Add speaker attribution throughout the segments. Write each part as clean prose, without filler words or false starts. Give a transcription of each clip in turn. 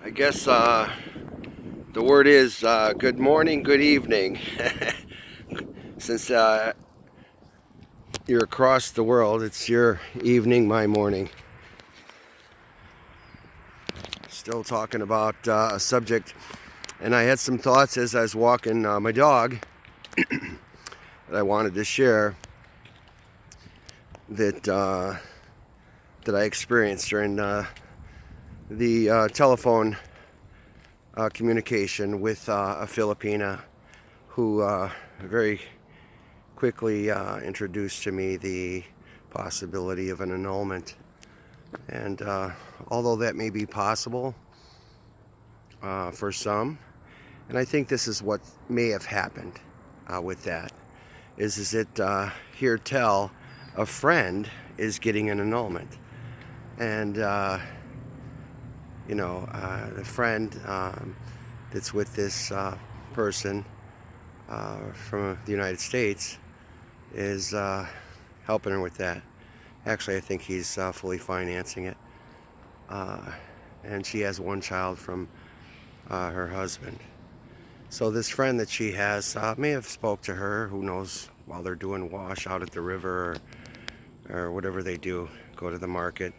Speaker 1: I guess the word is good morning, good evening. Since you're across the world, it's your evening, my morning. Still talking about a subject, and I had some thoughts as I was walking my dog that I wanted to share that I experienced during the telephone communication with a Filipina who very quickly introduced to me the possibility of an annulment. And although that may be possible for some, and I think this is what may have happened with that, is that hear tell a friend is getting an annulment. And the friend that's with this person from the United States is helping her with that. Actually, I think he's fully financing it. And she has one child from her husband. So this friend that she has may have spoke to her, who knows, while they're doing wash out at the river or whatever they do, go to the market,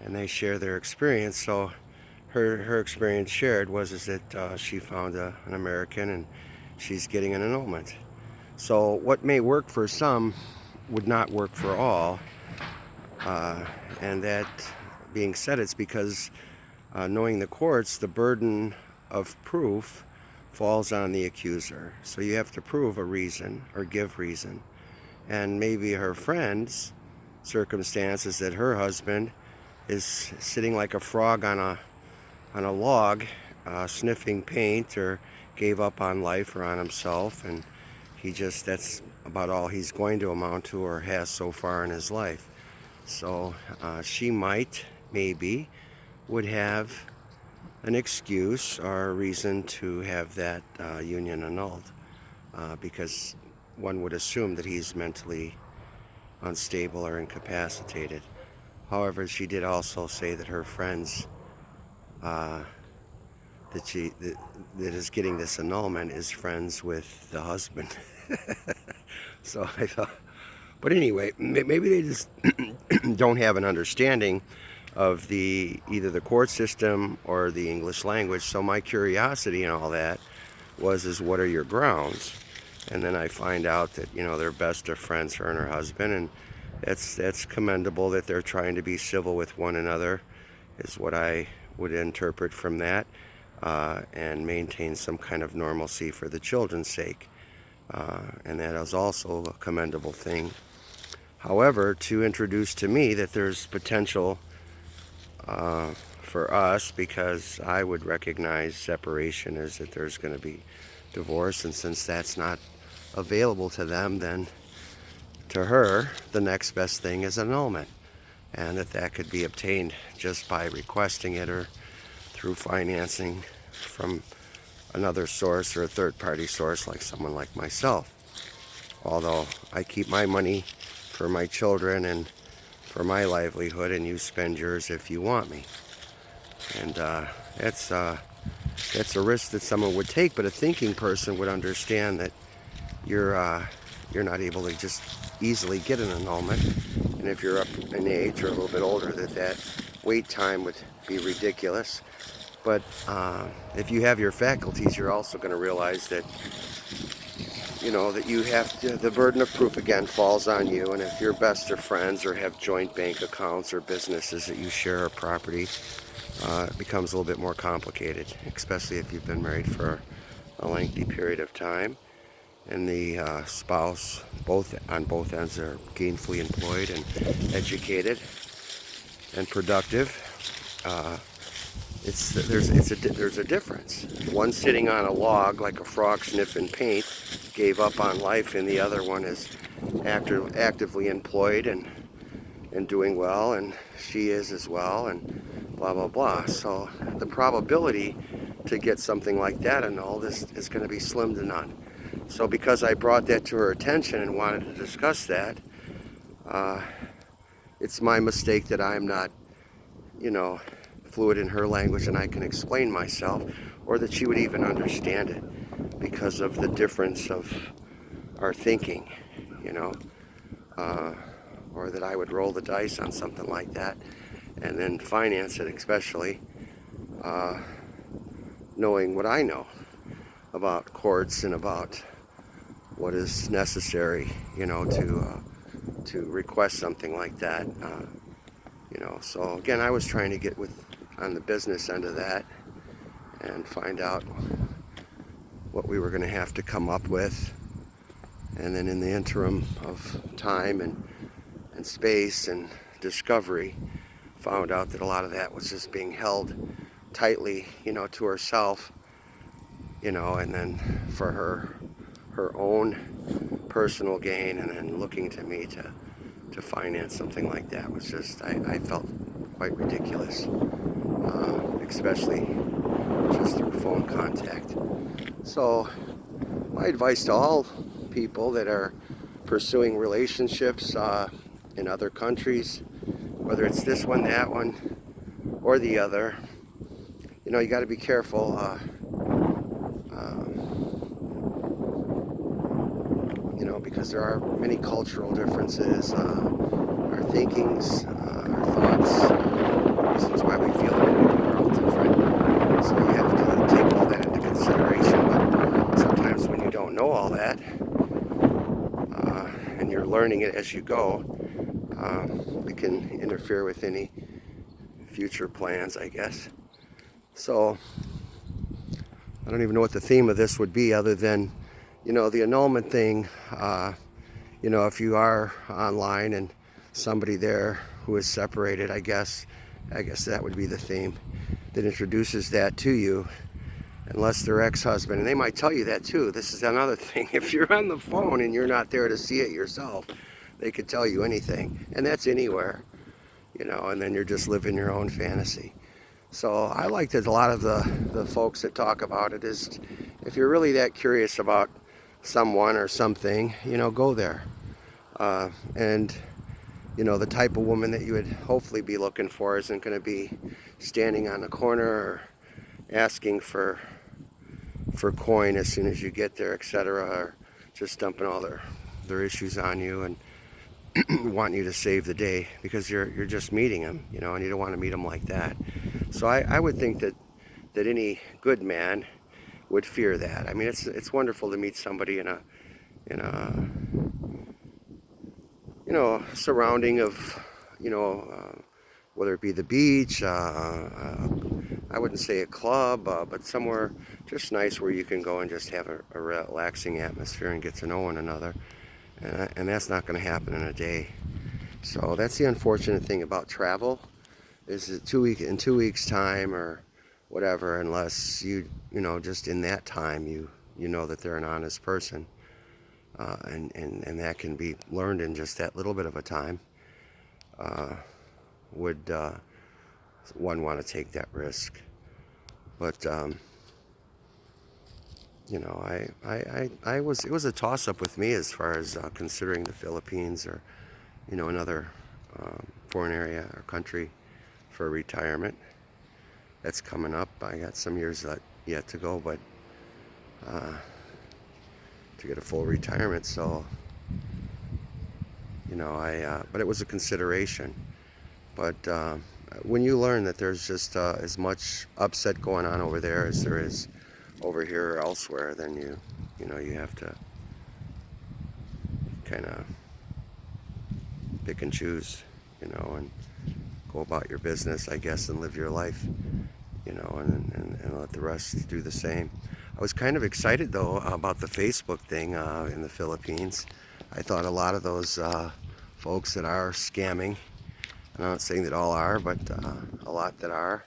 Speaker 1: and they share their experience. So her experience shared is that she found an American and she's getting an annulment. So what may work for some would not work for all. And that being said, it's because knowing the courts, the burden of proof falls on the accuser. So you have to prove a reason or give reason. And maybe her friend's circumstances that her husband is sitting like a frog on a log, sniffing paint, or gave up on life or on himself, and that's about all he's going to amount to or has so far in his life. So she maybe would have an excuse or a reason to have that union annulled, because one would assume that he's mentally unstable or incapacitated. However, she did also say that her friends that is getting this annulment is friends with the husband. So I thought, but anyway, maybe they just don't have an understanding of either the court system or the English language. So my curiosity and all that is what are your grounds? And then I find out that they're best of friends, her and her husband, and that's commendable that they're trying to be civil with one another, is what I would interpret from that, and maintain some kind of normalcy for the children's sake, and that is also a commendable thing. However, to introduce to me that there's potential for us, because I would recognize separation as that there's going to be divorce, and since that's not available to them, then to her the next best thing is annulment, and that could be obtained just by requesting it or through financing from another source or a third-party source, like someone like myself. Although I keep my money for my children and for my livelihood, and you spend yours if you want me. And that's a risk that someone would take, but a thinking person would understand that you're not able to just easily get an annulment, and if you're up in age or a little bit older, that wait time would be ridiculous. But if you have your faculties, you're also going to realize that that you have to, the burden of proof again falls on you. And if you're best of friends or have joint bank accounts or businesses that you share or property, it becomes a little bit more complicated, especially if you've been married for a lengthy period of time and the spouse on both ends are gainfully employed and educated and productive. There's a difference. One sitting on a log like a frog sniffing paint, gave up on life, and the other one is actively employed and doing well, and she is as well, and blah blah blah. So the probability to get something like that annulled is going to be slim to none. So because I brought that to her attention and wanted to discuss that, it's my mistake that I'm not fluid in her language and I can explain myself, or that she would even understand it because of the difference of our thinking, you know, or that I would roll the dice on something like that and then finance it, especially knowing what I know about courts and about what is necessary, you know, to request something like that. You know, so again, I was trying to get on the business end of that and find out what we were going to have to come up with, and then in the interim of time and space and discovery, found out that a lot of that was just being held tightly, you know, to herself, you know, and then for her own personal gain, and then looking to me to finance something like that was just, I felt quite ridiculous, especially just through phone contact. So my advice to all people that are pursuing relationships in other countries, whether it's this one, that one, or the other, you know, you got to be careful. You know, because there are many cultural differences, our thinkings, our thoughts, reasons why we feel what we do are all different. So you have to take all that into consideration. But sometimes when you don't know all that, and you're learning it as you go, it can interfere with any future plans, I guess. So I don't even know what the theme of this would be, other than, you know, the annulment thing. You know, if you are online and somebody there who is separated, I guess that would be the theme that introduces that to you, unless they're ex-husband. And they might tell you that too. This is another thing. If you're on the phone and you're not there to see it yourself, they could tell you anything. And that's anywhere, you know, and then you're just living your own fantasy. So I like that a lot of the folks that talk about it is, if you're really that curious about someone or something, you know, go there. And, you know, the type of woman that you would hopefully be looking for isn't going to be standing on the corner or asking for coin as soon as you get there, etc., or just dumping all their issues on you and wanting you to save the day because you're just meeting them, you know, and you don't want to meet them like that. So I would think that any good man would fear that. I mean, it's wonderful to meet somebody in a you know, surrounding of, you know, whether it be the beach, I wouldn't say a club, but somewhere just nice where you can go and just have a relaxing atmosphere and get to know one another. And that's not going to happen in a day. So that's the unfortunate thing about travel, is that in 2 weeks time or whatever, unless you know, just in that time you know that they're an honest person, and that can be learned in just that little bit of a time, would one want to take that risk. But you know, it was a toss-up with me as far as considering the Philippines or, you know, another foreign area or country for retirement. That's coming up. I got some years yet to go, but to get a full retirement. So, you know, but it was a consideration. But when you learn that there's just as much upset going on over there as there is over here or elsewhere, then you know, you have to kind of pick and choose, you know, and go about your business, I guess, and live your life, you know, and let the rest do the same. I was kind of excited though about the Facebook thing in the Philippines. I thought a lot of those folks that are scamming, I'm not saying that all are, but a lot that are,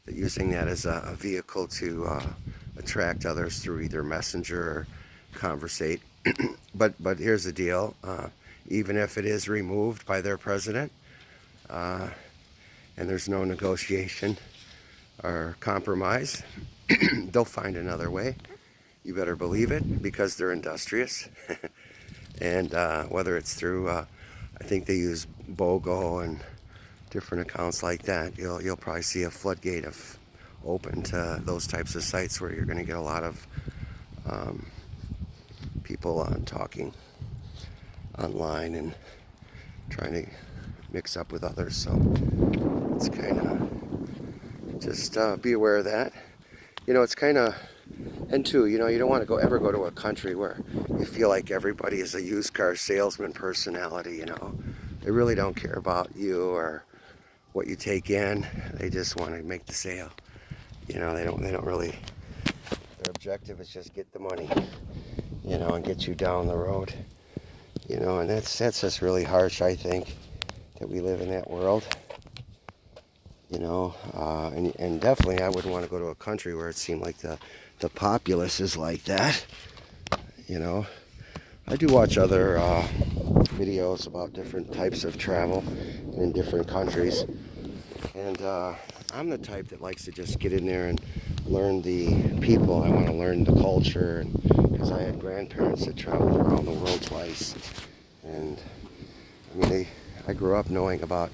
Speaker 1: that using that as a vehicle to attract others through either messenger or conversate. but here's the deal, even if it is removed by their president, and there's no negotiation or compromise, they'll find another way. You better believe it, because they're industrious. And whether it's through, I think they use BOGO and different accounts like that, you'll probably see a floodgate of open to those types of sites where you're going to get a lot of people talking online and trying to mix up with others. So it's kind of just be aware of that. It's kind of, and two, you don't want to ever go to a country where you feel like everybody is a used car salesman personality. They really don't care about you or what you take in. They just want to make the sale. They don't really, their objective is just get the money, and get you down the road. And that's just really harsh, I think, that we live in that world. And definitely I wouldn't want to go to a country where it seemed like the populace is like that. I do watch other videos about different types of travel in different countries, and I'm the type that likes to just get in there and learn the people. I want to learn the culture, because I had grandparents that traveled around the world twice, and I grew up knowing about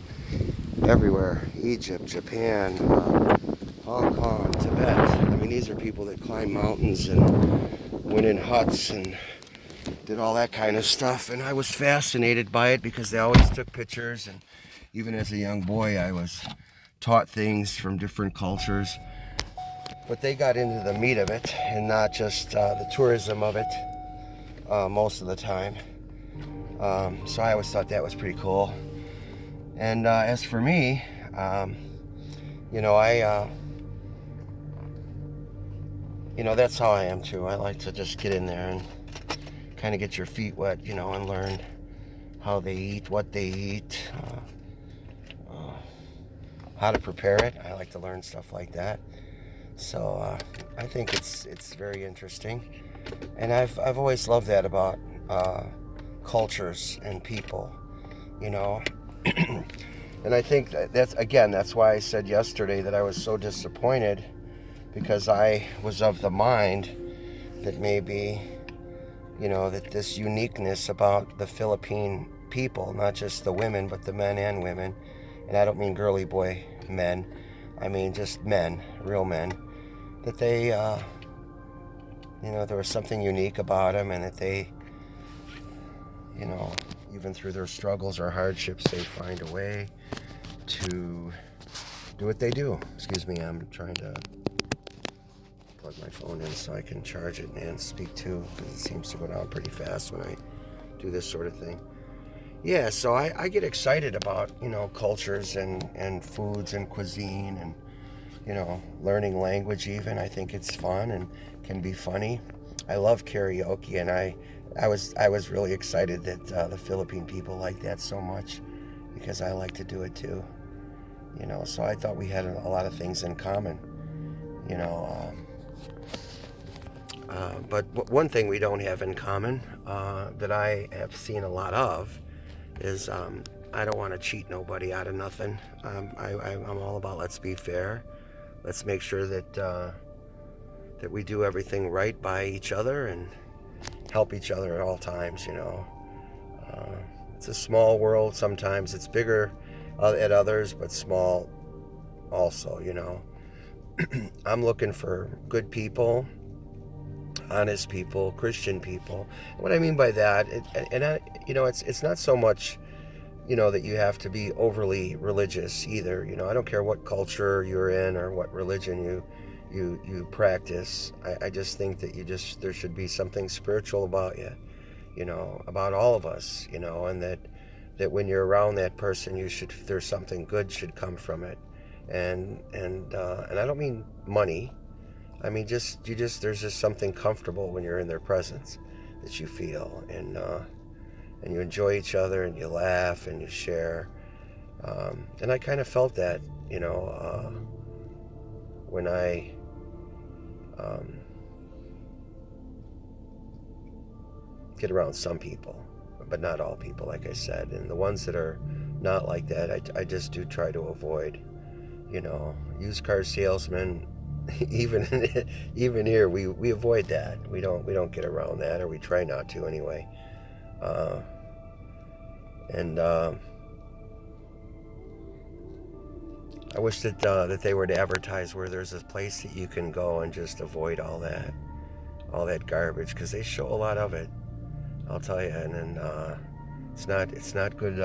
Speaker 1: everywhere: Egypt, Japan, Hong Kong, Tibet. These are people that climb mountains and went in huts and did all that kind of stuff, and I was fascinated by it because they always took pictures, and even as a young boy I was taught things from different cultures. But they got into the meat of it and not just the tourism of it most of the time. So I always thought that was pretty cool. And as for me, that's how I am too. I like to just get in there and kind of get your feet wet, and learn how they eat, what they eat, how to prepare it. I like to learn stuff like that. So I think it's very interesting, and I've always loved that about cultures and people, And I think that's why I said yesterday that I was so disappointed, because I was of the mind that maybe, that this uniqueness about the Philippine people, not just the women, but the men and women, and I don't mean girly boy men, I mean just men, real men, that they, there was something unique about them, and that they, even through their struggles or hardships, they find a way to do what they do. Excuse me, I'm trying to plug my phone in so I can charge it and speak too, because it seems to go down pretty fast when I do this sort of thing. Yeah, so I get excited about, cultures and foods and cuisine and, learning language even. I think it's fun and can be funny. I love karaoke, and I was really excited that the Philippine people like that so much, because I like to do it too. So I thought we had a lot of things in common. But one thing we don't have in common that I have seen a lot of is I don't want to cheat nobody out of nothing. I'm all about let's be fair. Let's make sure that we do everything right by each other and help each other at all times. It's a small world. Sometimes it's bigger at others, but small also. I'm looking for good people, honest people, Christian people. What I mean by that, it's not so much, that you have to be overly religious either. I don't care what culture you're in or what religion you practice. I just think that there should be something spiritual about you, about all of us, and that when you're around that person, there's something good should come from it. And I don't mean money. I mean, there's just something comfortable when you're in their presence that you feel, and you enjoy each other, and you laugh and you share. And I kind of felt that, when I get around some people, but not all people, like I said. And the ones that are not like that, I just do try to avoid. Used car salesmen, even here, we avoid that. We don't get around that, or we try not to anyway. And I wish that that they would advertise where there's a place that you can go and just avoid all that garbage, because they show a lot of it. I'll tell you, and then it's not good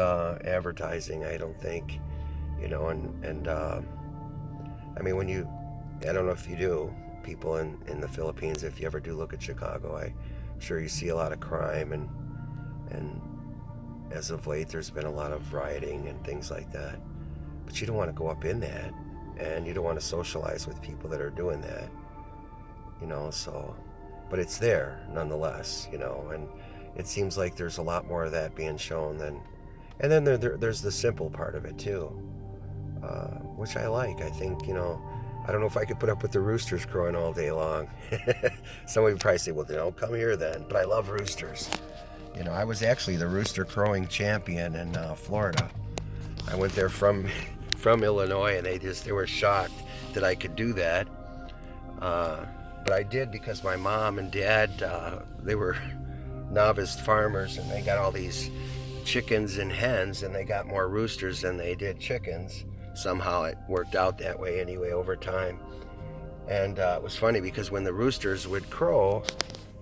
Speaker 1: advertising, I don't think. And I mean, I don't know if you do, people in the Philippines, if you ever do look at Chicago, I'm sure you see a lot of crime, and as of late there's been a lot of rioting and things like that. But you don't want to go up in that, and you don't want to socialize with people that are doing that, so, but it's there nonetheless, and it seems like there's a lot more of that being shown and then there's the simple part of it too, which I like. I think, I don't know if I could put up with the roosters crowing all day long. Somebody would probably say, well, come here then, but I love roosters. I was actually the rooster crowing champion in Florida. I went there from Illinois, and they were shocked that I could do that. But I did, because my mom and dad, they were novice farmers, and they got all these chickens and hens, and they got more roosters than they did chickens. Somehow it worked out that way anyway over time. And it was funny, because when the roosters would crow,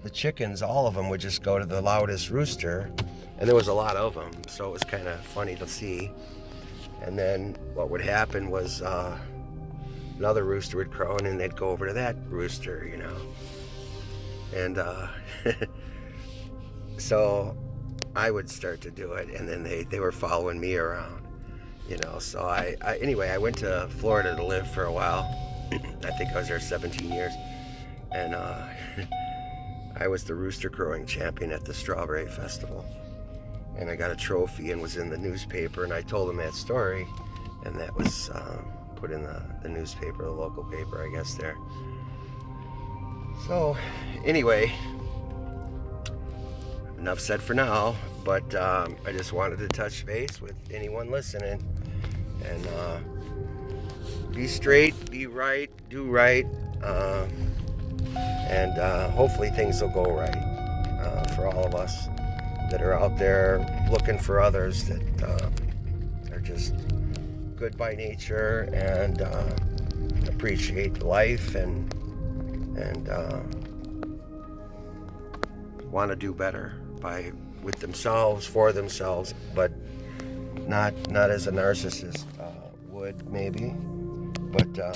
Speaker 1: the chickens, all of them, would just go to the loudest rooster, and there was a lot of them, so it was kind of funny to see. And then what would happen was another rooster would crow, and then they'd go over to that rooster, and so I would start to do it, and then they were following me around, so anyway, I went to Florida to live for a while. I think I was there 17 years, and I was the rooster crowing champion at the Strawberry Festival, and I got a trophy and was in the newspaper, and I told them that story, and that was put in the newspaper, the local paper, I guess, there. So anyway, enough said for now, but I just wanted to touch base with anyone listening, and be straight, be right, do right, and hopefully things will go right for all of us that are out there looking for others that are just good by nature and appreciate life and want to do better with themselves, for themselves, but not as a narcissist would, maybe, but